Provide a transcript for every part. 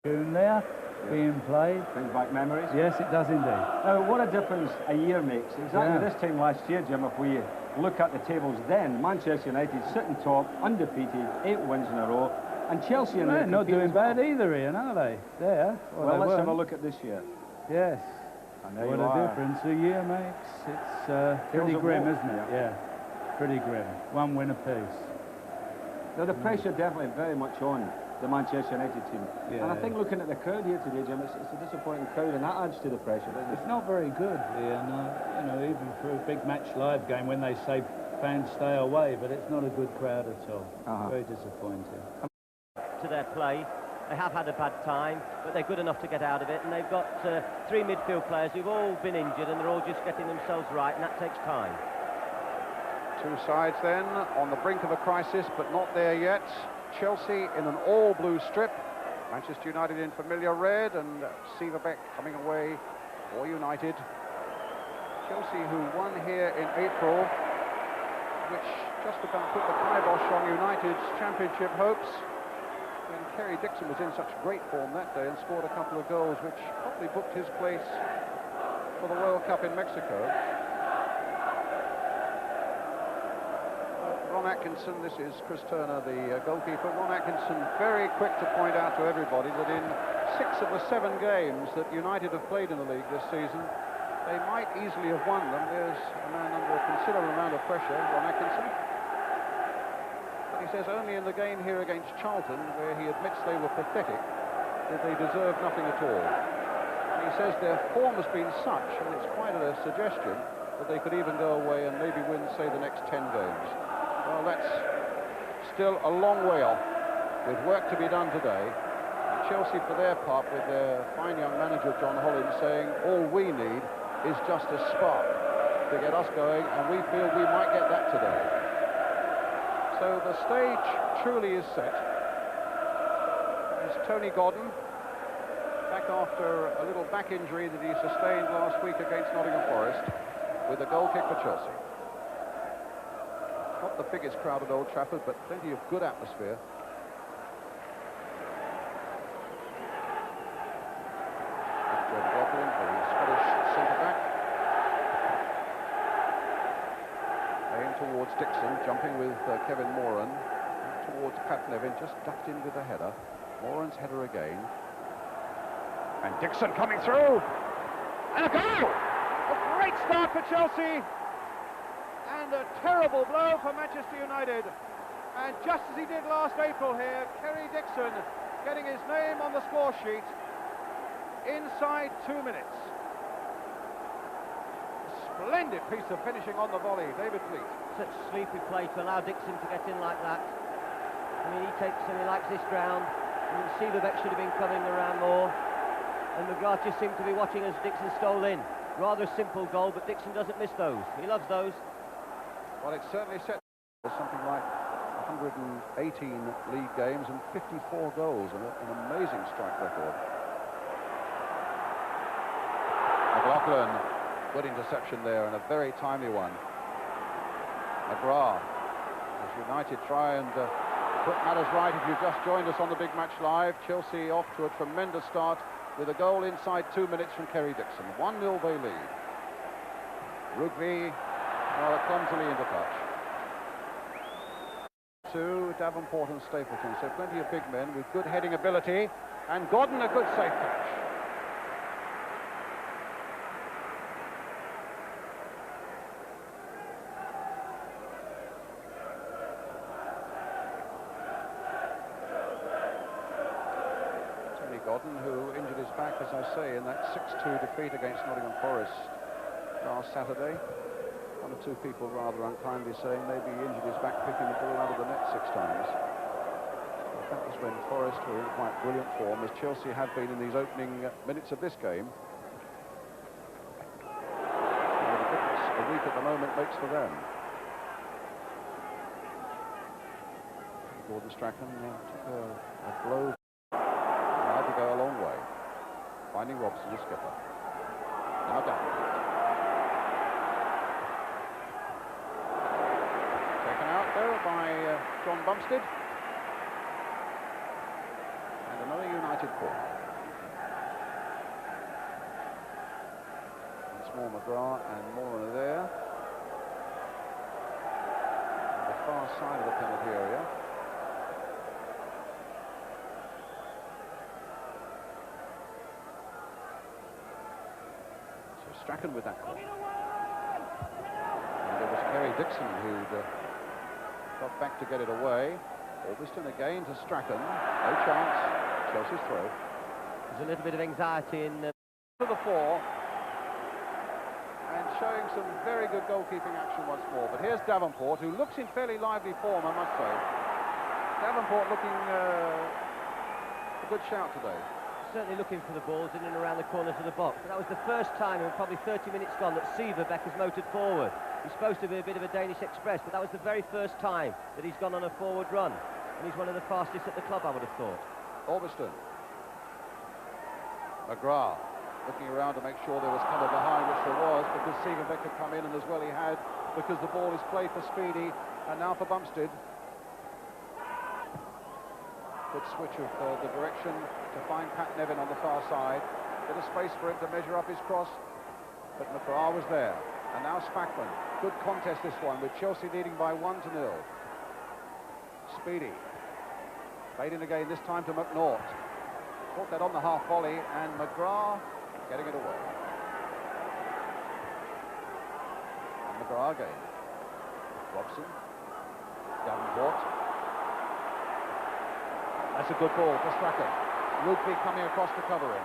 Tune there being played. Brings back memories. Yes, it does indeed. Now, what a difference a year makes. Exactly this time last year, Jim, if we look at the tables then, Manchester United sitting top, undefeated, 8 wins in a row, and Chelsea and they're not doing bad either, Ian, are they? There. Well, let's have a look at this year. Yes. What a difference a year makes. It's pretty grim, isn't it? Yeah. Pretty grim. One win apiece. Now, the pressure definitely very much on the Manchester United team. Yeah. And I think looking at the crowd here today, Jim, it's a disappointing crowd, and that adds to the pressure, doesn't it? It's not very good, Ian. You know, even for a big match live game when they say fans stay away, but it's not a good crowd at all. Very disappointing. To their play. They have had a bad time, but they're good enough to get out of it, and they've got 3 midfield players who've all been injured, and they're all just getting themselves right, and that takes time. Two sides then on the brink of a crisis, but not there yet. Chelsea in an all-blue strip, Manchester United in familiar red, and Severbeck coming away for United. Chelsea, who won here in April, which just about put the kibosh on United's championship hopes, when Kerry Dixon was in such great form that day and scored a couple of goals which probably booked his place for the World Cup in Mexico. Ron Atkinson, this is Chris Turner, the goalkeeper. Ron Atkinson very quick to point out to everybody that in 6 of the 7 games that United have played in the league this season, they might easily have won them. There's a man under a considerable amount of pressure, Ron Atkinson. But he says only in the game here against Charlton, where he admits they were pathetic, that they deserved nothing at all. And he says their form has been such, and it's quite a suggestion, that they could even go away and maybe win, say, the next 10 games. Well, that's still a long way off, with work to be done today. And Chelsea, for their part, with their fine young manager, John Hollins, saying all we need is just a spark to get us going, and we feel we might get that today. So the stage truly is set. There's Tony Godden, back after a little back injury that he sustained last week against Nottingham Forest, with a goal kick for Chelsea. Not the biggest crowd at Old Trafford, but plenty of good atmosphere. Joe Godwin, the Scottish centre-back. Aimed towards Dixon, jumping with Kevin Moran. Towards Pat Nevin, just ducked in with a header. Moran's header again. And Dixon coming through! And a goal! A great start for Chelsea! And a terrible blow for Manchester United. And just as he did last April here, Kerry Dixon getting his name on the score sheet inside 2 minutes. A splendid piece of finishing on the volley, David Fleet. Such sleepy play to allow Dixon to get in like that. I mean, he likes this ground. I mean, Severbeck should have been coming around more. And McGrath just seemed to be watching as Dixon stole in. Rather a simple goal, but Dixon doesn't miss those. He loves those. Well, it certainly set something like 118 league games and 54 goals, and an amazing strike record. McLaughlin, good interception there, and a very timely one. McGrath, as United try and put matters right. If you've just joined us on the Big Match Live, Chelsea off to a tremendous start with a goal inside 2 minutes from Kerry Dixon. 1-0 they lead. Rugby, well, clumsily into touch. To Davenport and Stapleton, so plenty of big men with good heading ability, and Godden a good safe catch. Tony Godden, who injured his back, as I say, in that 6-2 defeat against Nottingham Forest last Saturday. One or two people rather unkindly saying maybe he injured his back picking the ball out of the net 6 times. That was when Forest were in quite brilliant form, as Chelsea had been in these opening minutes of this game. And the difference a week at the moment makes for them. Gordon Strachan took a blow. Allowed to go a long way. Finding Robson, the skipper. Now down. By John Bumstead, and another United corner. Once more McGrath and Moran are there. On the far side of the penalty area. So Strachan with that corner. And it was Kerry Dixon who'd got back to get it away. Orbiston again to Strachan. No chance. Chelsea's throw. There's a little bit of anxiety in... To the fore. And showing some very good goalkeeping action once more. But here's Davenport, who looks in fairly lively form, I must say. Davenport looking a good shout today. Certainly looking for the balls in and around the corners of the box. But that was the first time in probably 30 minutes gone that Severbeck has motored forward. He's supposed to be a bit of a Danish express, but that was the very first time that he's gone on a forward run. And he's one of the fastest at the club, I would have thought. Orbiston. McGrath looking around to make sure there was cover behind, which there was, because Severbeck had come in, and as well he had, because the ball is played for Speedy, and now for Bumstead. Good switch of the direction to find Pat Nevin on the far side. Bit of space for him to measure up his cross, but McGrath was there. And now Spackman. Good contest this one, with Chelsea leading by 1-0. Speedy. Played in again, this time to McNaught. Caught that on the half volley, and McGrath getting it away. And McGrath again. Robson. Davenport. That's a good ball for Strachan. Rugby coming across to cover him.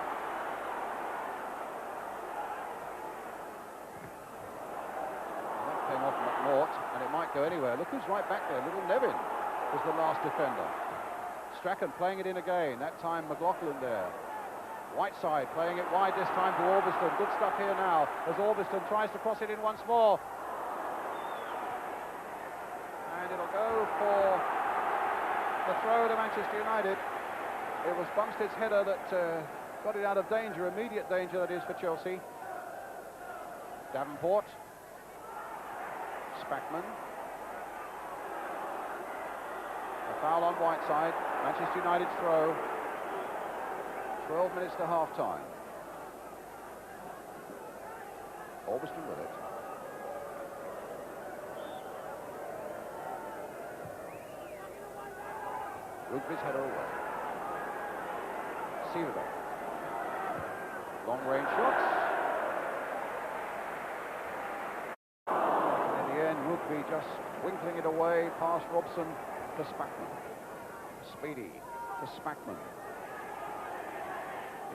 And that came off McNaught, and it might go anywhere. Look who's right back there. Little Nevin was the last defender. Strachan playing it in again. That time McLaughlin there. Whiteside playing it wide this time to Orbiston. Good stuff here now as Orbiston tries to cross it in once more. And it'll go for the throw to Manchester United. It was Bumstead's header that got it out of danger, immediate danger that is for Chelsea. Davenport. Spackman. A foul on Whiteside. Manchester United's throw. 12 minutes to half-time. Orbiston with it. Rugby's header away. Severbeck. Long-range shots. And in the end, Rugby just winkling it away past Robson to Spackman. Speedy to Spackman.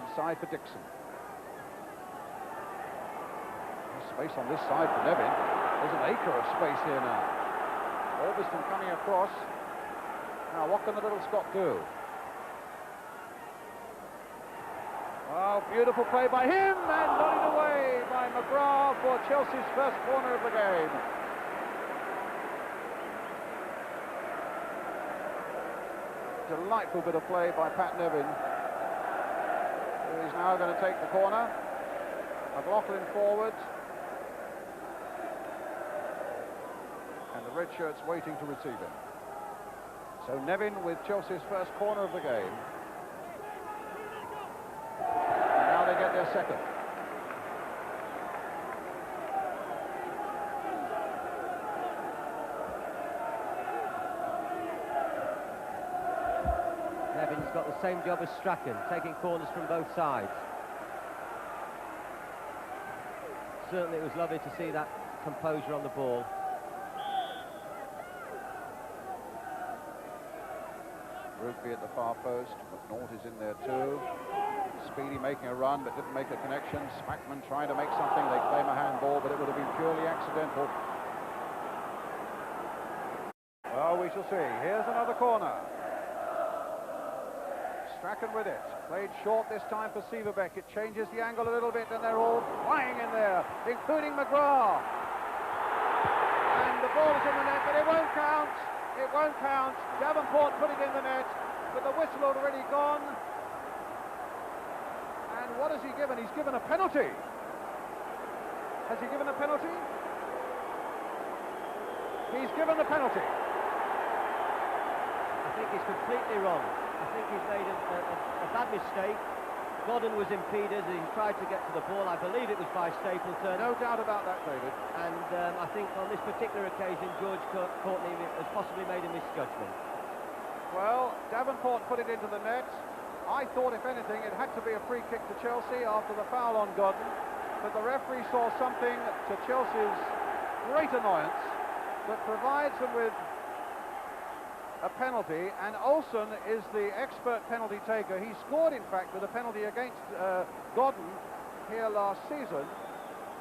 Inside for Dixon. There's space on this side for Nevin. There's an acre of space here now. Orbiston coming across. Now, what can the little Scot do? Oh, beautiful play by him, and nodded away by McGrath for Chelsea's first corner of the game. Delightful bit of play by Pat Nevin. He's now going to take the corner. McLaughlin forward. And the red shirts waiting to receive him. So Nevin with Chelsea's first corner of the game. And now they get their second. Nevin's got the same job as Strachan, taking corners from both sides. Certainly it was lovely to see that composure on the ball. Rugby at the far post. McNaught is in there too. Speedy making a run but didn't make a connection. Spackman trying to make something. They claim a handball, but it would have been purely accidental. Well, we shall see. Here's another corner. Strachan with it. Played short this time for Severbeck. It changes the angle a little bit, and they're all flying in there, including McGrath. And the ball is in the net, but it won't count. It won't count. Davenport put it in the net, but the whistle already gone. And what has he given? He's given a penalty. Has he given a penalty? He's given a penalty. I think he's completely wrong. I think he's made a bad mistake. Godden was impeded, he tried to get to the ball. I believe it was by Stapleton. No doubt about that, David. And I think on this particular occasion, George Courtney has possibly made a misjudgment. Well, Davenport put it into the net. I thought, if anything, it had to be a free kick to Chelsea after the foul on Godden. But the referee saw something to Chelsea's great annoyance that provides them with a penalty, and Olsen is the expert penalty taker. He scored, in fact, with a penalty against Godden here last season,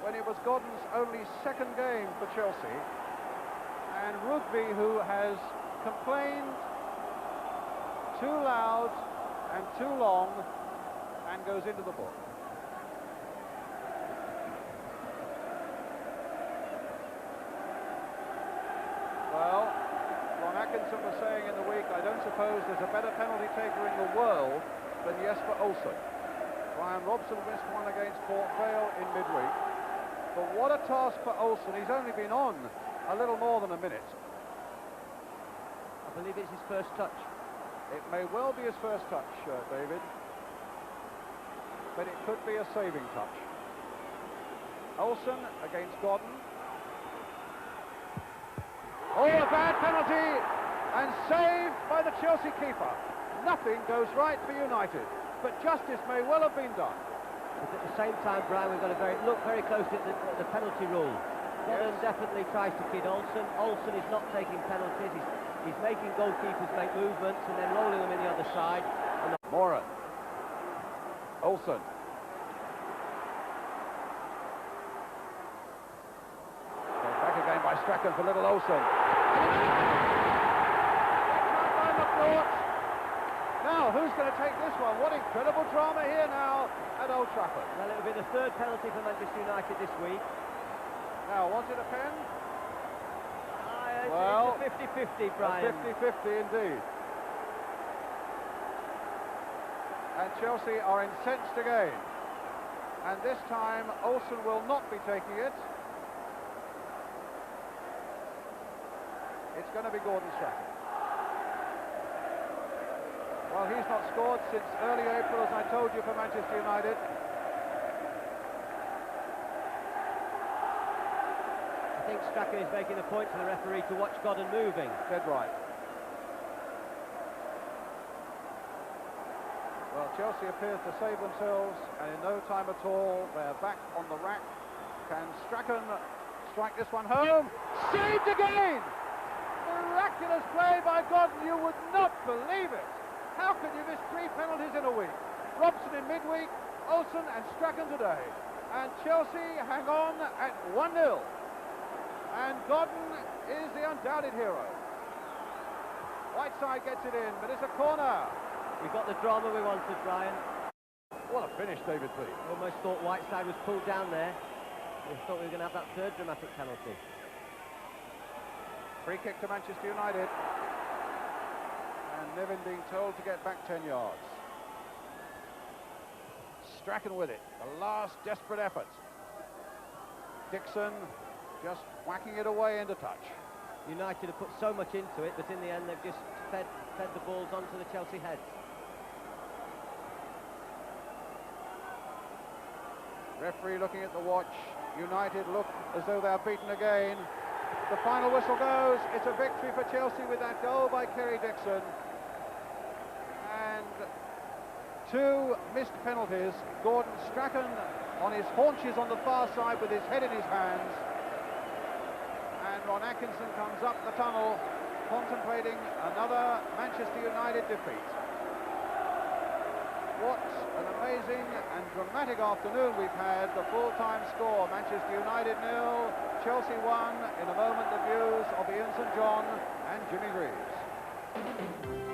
when it was Godden's only second game for Chelsea. And Rugby, who has complained too loud and too long, and goes into the book. Well, Ron Atkinson was saying in the week, I don't suppose there's a better penalty taker in the world than Jesper Olsen. Brian Robson missed one against Port Vale in midweek. But what a task for Olsen. He's only been on a little more than a minute. I believe it's his first touch. It may well be his first touch, David. But it could be a saving touch. Olsen against Godden. Oh, a bad penalty, and saved by the Chelsea keeper. Nothing goes right for United, but justice may well have been done. But at the same time, Brian, we've got to look very closely at the penalty rule. Godden definitely tries to kid Olsen. Olsen is not taking penalties. He's making goalkeepers make movements and then rolling them in the other side. Moran. Olsen. Back again by Strachan for little Olsen. Now, who's going to take this one? What incredible drama here now at Old Trafford. Well, it'll be the third penalty for Manchester United this week. Now, was it a pen? Well, it's a 50-50, Brian. 50-50 indeed. And Chelsea are incensed again. And this time, Olsen will not be taking it. It's going to be Gordon Strachan. Well, he's not scored since early April, as I told you, for Manchester United. I think Strachan is making a point to the referee to watch Godden moving. Dead right. Well, Chelsea appears to save themselves, and in no time at all, they're back on the rack. Can Strachan strike this one home? Saved again! Miraculous play by Godden, you would not believe it. How can you miss 3 penalties in a week? Robson in midweek, Olsen and Strachan today. And Chelsea hang on at 1-0. And Godden is the undoubted hero. Whiteside gets it in, but it's a corner. We've got the drama we wanted, Brian. What a finish, David Lee. Almost thought Whiteside was pulled down there. We thought we were going to have that third dramatic penalty. Free kick to Manchester United. And Niven being told to get back 10 yards. Strachan with it. The last desperate effort. Dixon just whacking it away into touch. United have put so much into it, but in the end they've just fed the balls onto the Chelsea heads. Referee looking at the watch. United look as though they're beaten again. The final whistle goes. It's a victory for Chelsea with that goal by Kerry Dixon. And 2 missed penalties. Gordon Strachan on his haunches on the far side with his head in his hands. And Ron Atkinson comes up the tunnel contemplating another Manchester United defeat. What an amazing and dramatic afternoon we've had. The full-time score, Manchester United 0, Chelsea 1. In a moment, the views of Ian St John and Jimmy Greaves.